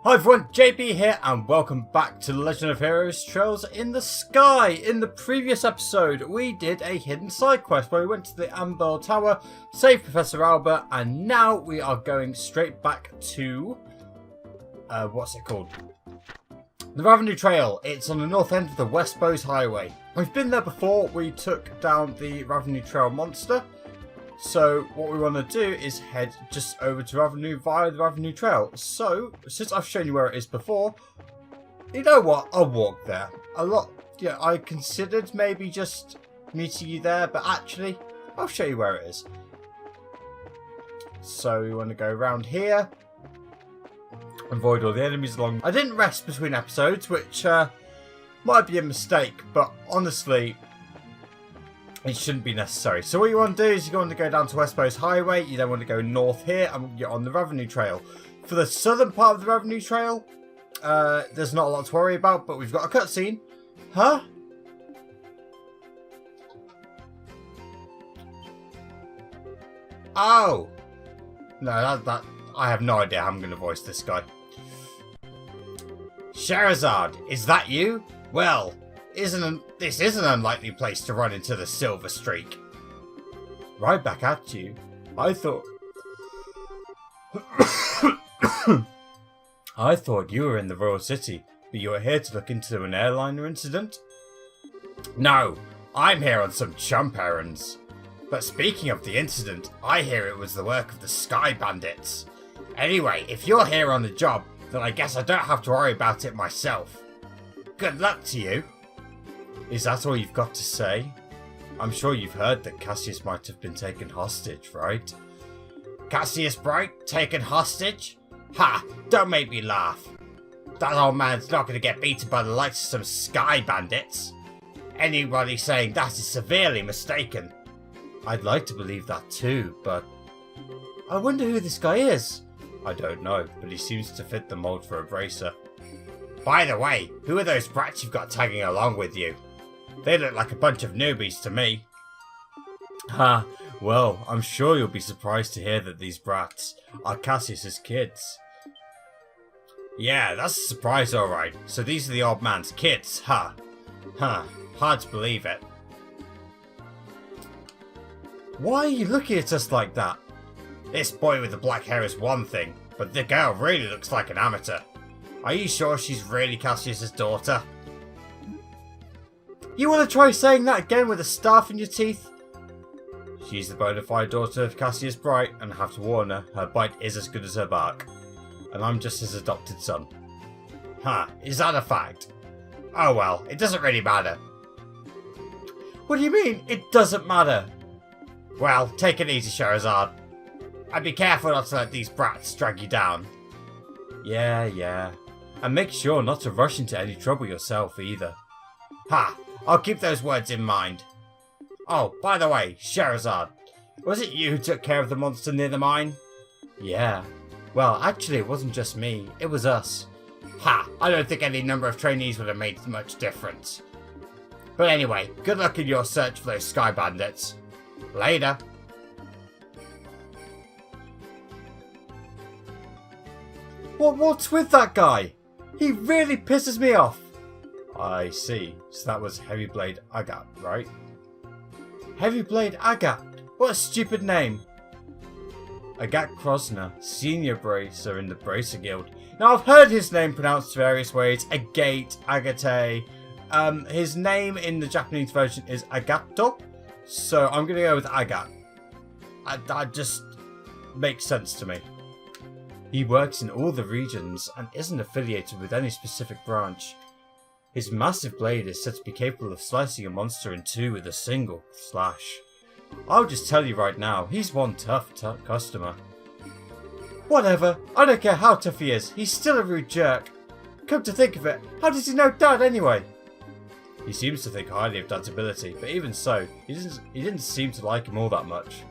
Hi everyone, JB here and welcome back to The Legend of Heroes Trails in the Sky. In the previous episode we did a hidden side quest where we went to the Amber Tower, saved Professor Albert, and now we are going straight back to what's it called? The Ravennue Trail. It's on the north end of the West Bows Highway. We've been there before. We took down the Ravennue Trail monster. So what we want to do is head just over to Ravennue via the Ravennue Trail. So since I've shown you where it is before, you know what? I'll walk there. I considered maybe just meeting you there, but actually I'll show you where it is. So we want to go around here, avoid all the enemies along. I didn't rest between episodes, which might be a mistake, but honestly, it shouldn't be necessary. So what you want to do is you want to go down to West Bows Highway. You then want to go north here and you're on the Ravennue Trail. For the southern part of the Ravennue Trail, there's not a lot to worry about, but we've got a cutscene. Huh? Oh! No, that I have no idea how I'm going to voice this guy. Scherazard, is that you? Well, this is an unlikely place to run into the Silver Streak. Right back at you. I thought you were in the Royal City, but you are here to look into an airliner incident? No, I'm here on some chump errands. But speaking of the incident, I hear it was the work of the Sky Bandits. Anyway, if you're here on the job, then I guess I don't have to worry about it myself. Good luck to you. Is that all you've got to say? I'm sure you've heard that Cassius might have been taken hostage, right? Cassius Bright taken hostage? Ha! Don't make me laugh. That old man's not going to get beaten by the likes of some Sky Bandits. Anybody saying that is severely mistaken. I'd like to believe that too, but I wonder who this guy is. I don't know, but he seems to fit the mold for a bracer. By the way, who are those brats you've got tagging along with you? They look like a bunch of newbies to me. Ha, well, I'm sure you'll be surprised to hear that these brats are Cassius's kids. Yeah, that's a surprise alright. So these are the old man's kids, huh? Huh, hard to believe it. Why are you looking at us like that? This boy with the black hair is one thing, but the girl really looks like an amateur. Are you sure she's really Cassius's daughter? You want to try saying that again with a staff in your teeth? She's the bona fide daughter of Cassius Bright, and I have to warn her, her bite is as good as her bark. And I'm just his adopted son. Huh, is that a fact? Oh well, it doesn't really matter. What do you mean, it doesn't matter? Well, take it easy, Scherazard. And be careful not to let these brats drag you down. Yeah. And make sure not to rush into any trouble yourself either. Ha! I'll keep those words in mind. Oh, by the way, Scherazard, was it you who took care of the monster near the mine? Yeah. Well, actually, it wasn't just me. It was us. Ha! I don't think any number of trainees would have made much difference. But anyway, good luck in your search for those Sky Bandits. Later. What's with that guy? He really pisses me off. I see. So that was Heavyblade Agate, right? Heavyblade Agate? What a stupid name. Agate Krosner, Senior Bracer in the Bracer Guild. Now I've heard his name pronounced various ways. Agate, Agate. His name in the Japanese version is Agato. So I'm going to go with Agate. That just makes sense to me. He works in all the regions and isn't affiliated with any specific branch. His massive blade is said to be capable of slicing a monster in two with a single slash. I'll just tell you right now, he's one tough customer. Whatever, I don't care how tough he is, he's still a rude jerk. Come to think of it, how does he know Dad anyway? He seems to think highly of Dad's ability, but even so, he didn't seem to like him all that much.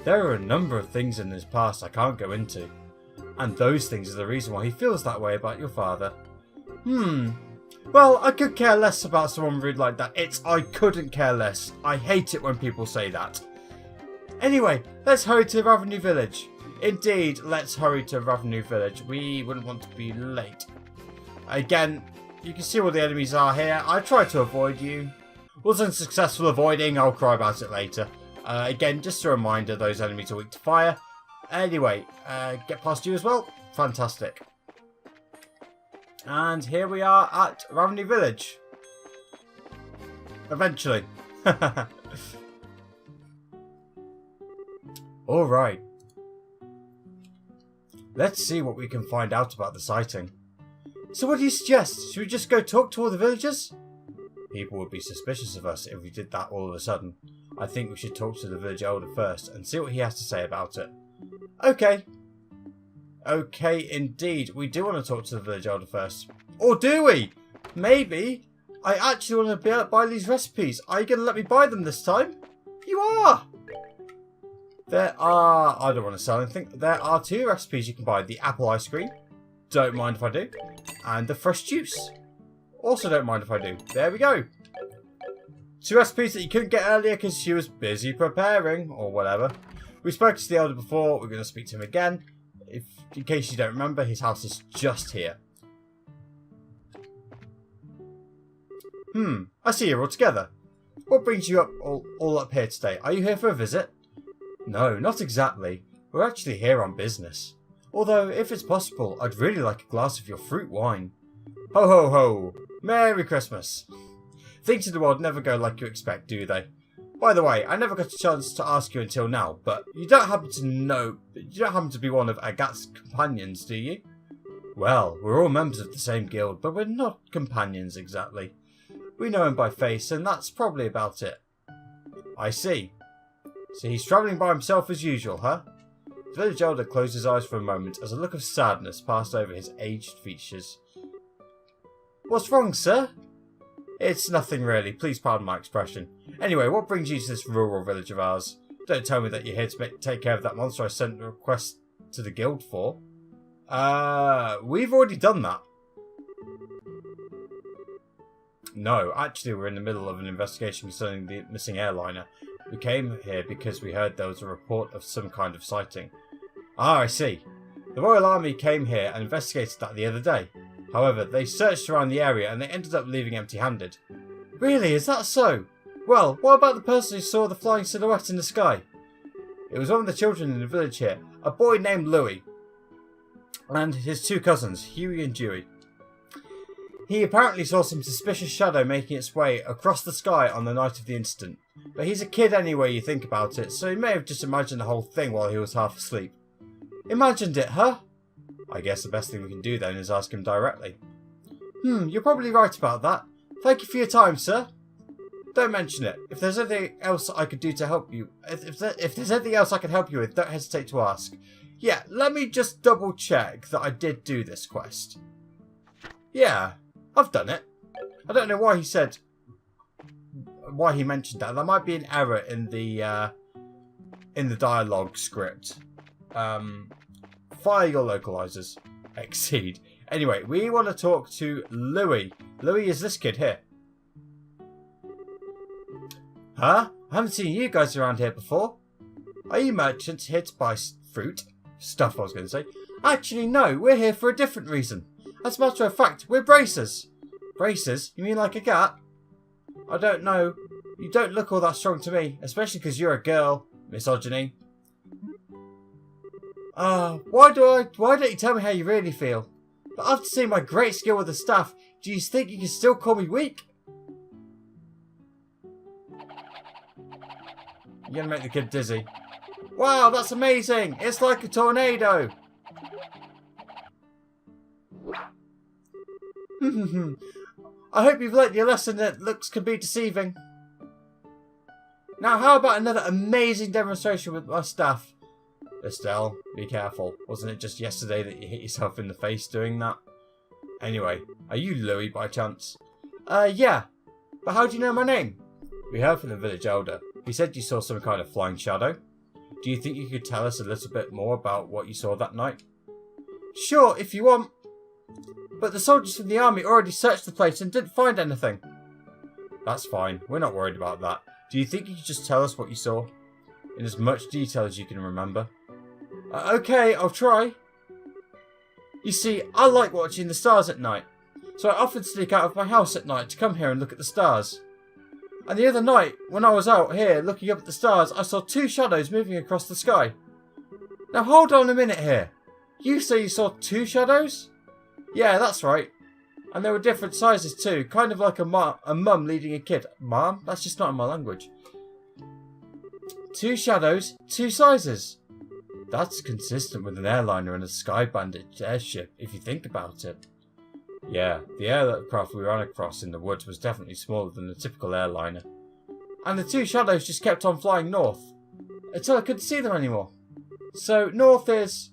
There are a number of things in his past I can't go into. And those things are the reason why he feels that way about your father. Well, I could care less about someone rude like that. I couldn't care less. I hate it when people say that. Anyway, let's hurry to Ravennue Village. Indeed, let's hurry to Ravennue village. We wouldn't want to be late. Again, you can see where the enemies are here. I tried to avoid you. Wasn't successful avoiding. I'll cry about it later. Again, just a reminder, those enemies are weak to fire. Anyway, get past you as well. Fantastic. And here we are at Ravennue village. Eventually. Alright. Let's see what we can find out about the sighting. So what do you suggest? Should we just go talk to all the villagers? People would be suspicious of us if we did that all of a sudden. I think we should talk to the village elder first and see what he has to say about it. Okay. Okay, indeed. We do want to talk to the village elder first. Or do we? Maybe. I actually want to buy these recipes. Are you going to let me buy them this time? You are! There are... I don't want to sell anything. There are 2 recipes you can buy. The apple ice cream. Don't mind if I do. And the fresh juice. Also don't mind if I do. There we go. 2 recipes that you couldn't get earlier because she was busy preparing. Or whatever. We spoke to the elder before. We're going to speak to him again. In case you don't remember, his house is just here. I see you're all together. What brings you up all up here today? Are you here for a visit? No, not exactly. We're actually here on business. Although, if it's possible, I'd really like a glass of your fruit wine. Ho ho ho! Merry Christmas! Things in the world never go like you expect, do they? By the way, I never got a chance to ask you until now, but you don't happen to be one of Agate's companions, do you? Well, we're all members of the same guild, but we're not companions exactly. We know him by face, and that's probably about it. I see. So he's travelling by himself as usual, huh? The village elder closed his eyes for a moment as a look of sadness passed over his aged features. What's wrong, sir? It's nothing really, please pardon my expression. Anyway, what brings you to this rural village of ours? Don't tell me that you're here to take care of that monster I sent a request to the guild for. We've already done that. No, actually we're in the middle of an investigation concerning the missing airliner. We came here because we heard there was a report of some kind of sighting. Ah, I see. The Royal Army came here and investigated that the other day. However, they searched around the area and they ended up leaving empty-handed. Really, is that so? Well, what about the person who saw the flying silhouette in the sky? It was one of the children in the village here, a boy named Louis, and his 2 cousins, Huey and Dewey. He apparently saw some suspicious shadow making its way across the sky on the night of the incident. But he's a kid anyway you think about it, so he may have just imagined the whole thing while he was half asleep. Imagined it, huh? I guess the best thing we can do then is ask him directly. You're probably right about that. Thank you for your time, sir. Don't mention it. If there's anything else I could do to help you, if there's anything else I can help you with, don't hesitate to ask. Yeah, let me just double check that I did do this quest. Yeah, I've done it. I don't know why he mentioned that. There might be an error in the dialogue script. Fire your localizers. Exceed. Anyway, we want to talk to Louis. Louis is this kid here. Huh? I haven't seen you guys around here before. Are you merchants here to buy fruit? Stuff I was going to say. Actually, no. We're here for a different reason. As a matter of fact, we're bracers. Bracers? You mean like Agate? I don't know. You don't look all that strong to me, especially because you're a girl. Misogyny. Why don't you tell me how you really feel? But after seeing my great skill with the staff, do you think you can still call me weak? You're gonna make the kid dizzy. Wow, that's amazing! It's like a tornado! I hope you've learnt your lesson that looks can be deceiving. Now, how about another amazing demonstration with my staff? Estelle, be careful. Wasn't it just yesterday that you hit yourself in the face doing that? Anyway, are you Louis by chance? Yeah. But how do you know my name? We heard from the village elder. He said you saw some kind of flying shadow. Do you think you could tell us a little bit more about what you saw that night? Sure, if you want. But the soldiers from the army already searched the place and didn't find anything. That's fine. We're not worried about that. Do you think you could just tell us what you saw? In as much detail as you can remember? Okay, I'll try. You see, I like watching the stars at night, so I often sneak out of my house at night to come here and look at the stars. And the other night, when I was out here looking up at the stars, I saw 2 shadows moving across the sky. Now hold on a minute here. You say you saw 2 shadows? Yeah, that's right. And they were different sizes too, kind of like a mum leading a kid. Mom? That's just not in my language. 2 shadows, 2 sizes. That's consistent with an airliner and a Sky Bandit airship, if you think about it. Yeah, the aircraft we ran across in the woods was definitely smaller than a typical airliner. And the 2 shadows just kept on flying north, until I couldn't see them anymore. So, north is...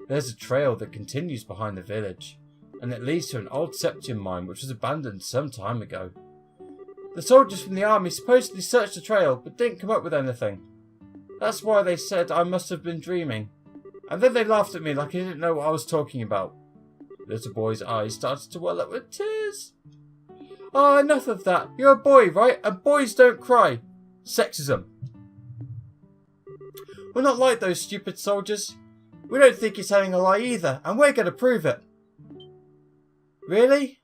There's a trail that continues behind the village, and it leads to an old septium mine which was abandoned some time ago. The soldiers from the army supposedly searched the trail, but didn't come up with anything. That's why they said I must have been dreaming. And then they laughed at me like I didn't know what I was talking about. The little boy's eyes started to well up with tears. Oh, enough of that. You're a boy, right? And boys don't cry. Sexism. We're not like those stupid soldiers. We don't think you're telling a lie either, and we're going to prove it. Really?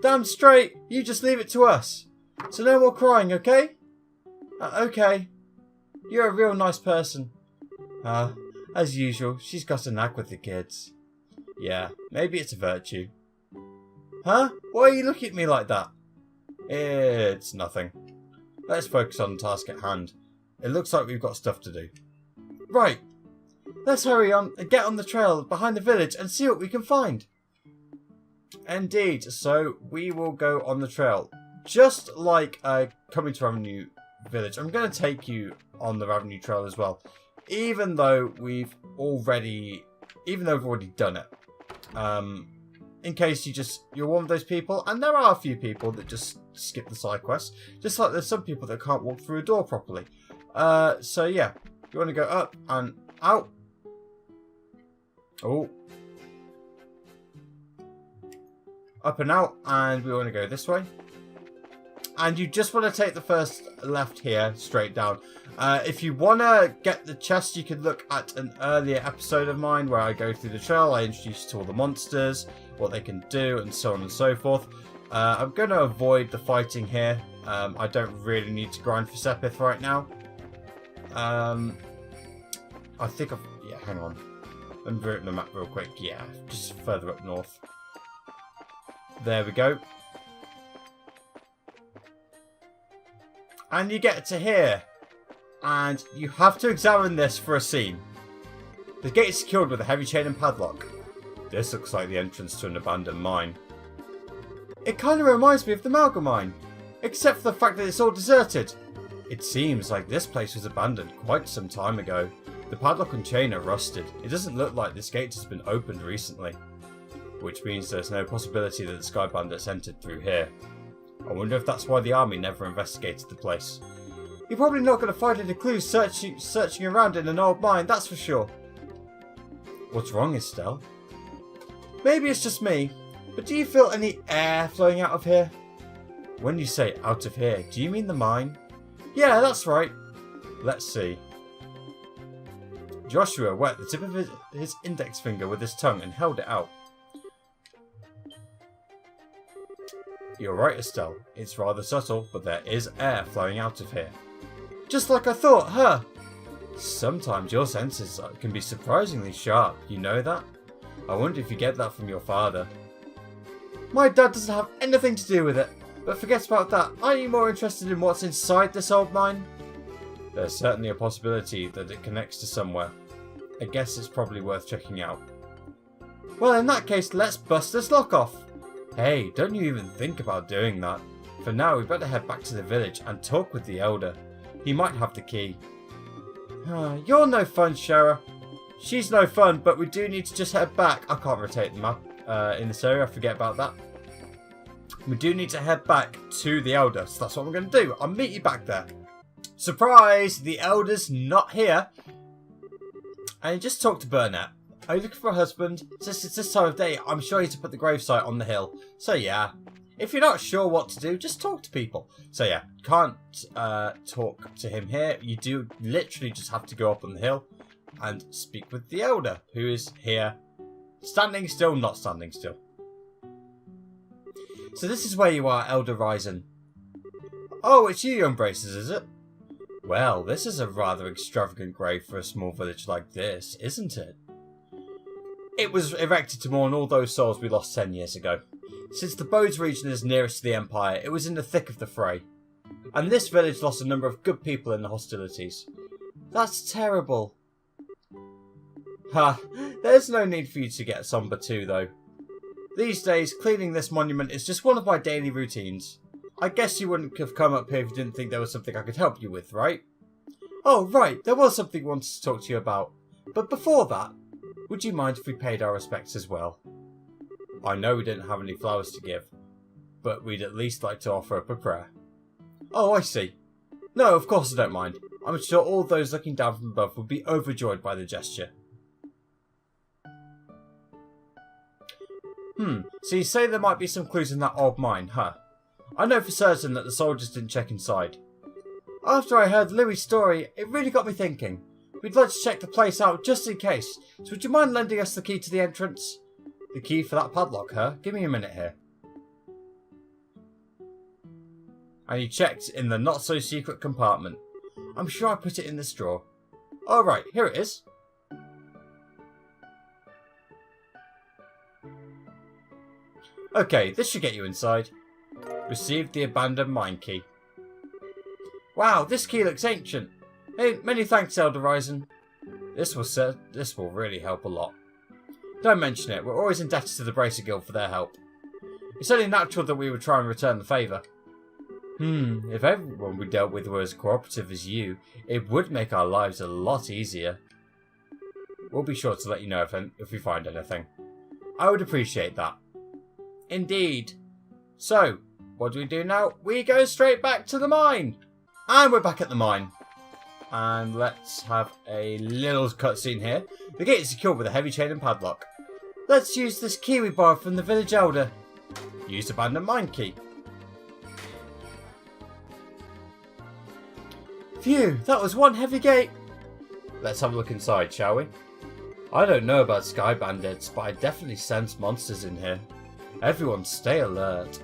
Damn straight. You just leave it to us. So no more crying, okay? Okay. You're a real nice person. As usual, she's got a knack with the kids. Yeah, maybe it's a virtue. Huh? Why are you looking at me like that? It's nothing. Let's focus on the task at hand. It looks like we've got stuff to do. Right. Let's hurry on and get on the trail behind the village and see what we can find. Indeed, so we will go on the trail. Just like coming to Ravennue village, I'm going to take you on the Ravennue trail as well. Even though we've already done it. In case you're one of those people, and there are a few people that just skip the side quests. Just like there's some people that can't walk through a door properly. So yeah, you want to go up and out. Oh. Up and out, and we want to go this way. And you just want to take the first left here, straight down. If you want to get the chest, you can look at an earlier episode of mine where I go through the trail. I introduce you to all the monsters, what they can do, and so on and so forth. I'm going to avoid the fighting here. I don't really need to grind for Sepith right now. I think yeah, hang on. Let me open the map real quick. Yeah, just further up north. There we go. And you get to here. And you have to examine this for a scene. The gate is secured with a heavy chain and padlock. This looks like the entrance to an abandoned mine. It kind of reminds me of the Malga mine, except for the fact that it's all deserted. It seems like this place was abandoned quite some time ago. The padlock and chain are rusted. It doesn't look like this gate has been opened recently. Which means there's no possibility that the Sky Bandits entered through here. I wonder if that's why the army never investigated the place. You're probably not going to find any clues searching around in an old mine, that's for sure. What's wrong, Estelle? Maybe it's just me, but do you feel any air flowing out of here? When you say out of here, do you mean the mine? Yeah, that's right. Let's see. Joshua wet the tip of his index finger with his tongue and held it out. You're right, Estelle. It's rather subtle, but there is air flowing out of here. Just like I thought, huh? Sometimes your senses can be surprisingly sharp, you know that? I wonder if you get that from your father. My dad doesn't have anything to do with it, but forget about that. Are you more interested in what's inside this old mine? There's certainly a possibility that it connects to somewhere. I guess it's probably worth checking out. Well, in that case, let's bust this lock off. Hey, don't you even think about doing that. For now, we better head back to the village and talk with the Elder. He might have the key. You're no fun, Shara. She's no fun, but we do need to just head back. I can't rotate the map in this area, I forget about that. We do need to head back to the Elder, so that's what I'm going to do. I'll meet you back there. Surprise! The Elder's not here. And you just talk to Burnett. Are you looking for a husband? Since it's this time of day, I'm sure he's to put the gravesite on the hill. So yeah, if you're not sure what to do, just talk to people. So yeah, can't talk to him here. You do literally just have to go up on the hill. and speak with the Elder, who is here, standing still, not standing still. So this is where you are, Elder Ryzen. Oh, it's you, young braces, is it? Well, this is a rather extravagant grave for a small village like this, isn't it? It was erected to mourn all those souls we lost 10 years ago. Since the Bodes region is nearest to the Empire, it was in the thick of the fray. And this village lost a number of good people in the hostilities. That's terrible. Ha, there's no need for you to get somber too, though. These days, cleaning this monument is just one of my daily routines. I guess you wouldn't have come up here if you didn't think there was something I could help you with, right? Oh, right, there was something I wanted to talk to you about. But before that, would you mind if we paid our respects as well? I know we didn't have any flowers to give, but we'd at least like to offer up a prayer. Oh, I see. No, of course I don't mind. I'm sure all those looking down from above would be overjoyed by the gesture. So you say there might be some clues in that old mine, huh? I know for certain that the soldiers didn't check inside. After I heard Louis' story, it really got me thinking. We'd like to check the place out just in case, so would you mind lending us the key to the entrance? The key for that padlock, huh? Give me a minute here. And he checked in the not-so-secret compartment. I'm sure I put it in this drawer. Oh, right, here it is. Okay, this should get you inside. Received the abandoned mine key. Wow, this key looks ancient. Hey, many thanks, Elder Ryzen. This will really help a lot. Don't mention it, we're always indebted to the Bracer Guild for their help. It's only natural that we would try and return the favour. If everyone we dealt with were as cooperative as you, it would make our lives a lot easier. We'll be sure to let you know if we find anything. I would appreciate that. Indeed. So, what do we do now? We go straight back to the mine. And we're back at the mine. And let's have a little cutscene here. The gate is secured with a heavy chain and padlock. Let's use this key we borrowed from the village elder. Use abandoned mine key. Phew, that was one heavy gate. Let's have a look inside, shall we? I don't know about sky bandits, but I definitely sense monsters in here. Everyone stay alert.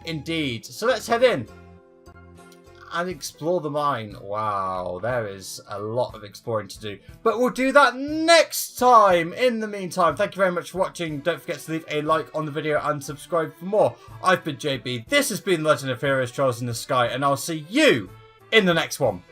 Indeed, so let's head in and explore the mine. Wow, there is a lot of exploring to do, but we'll do that next time. In the meantime, thank you very much for watching. Don't forget to leave a like on the video and subscribe for more. I've been JB, this has been Legend of Heroes Trials in the Sky, and I'll see you in the next one.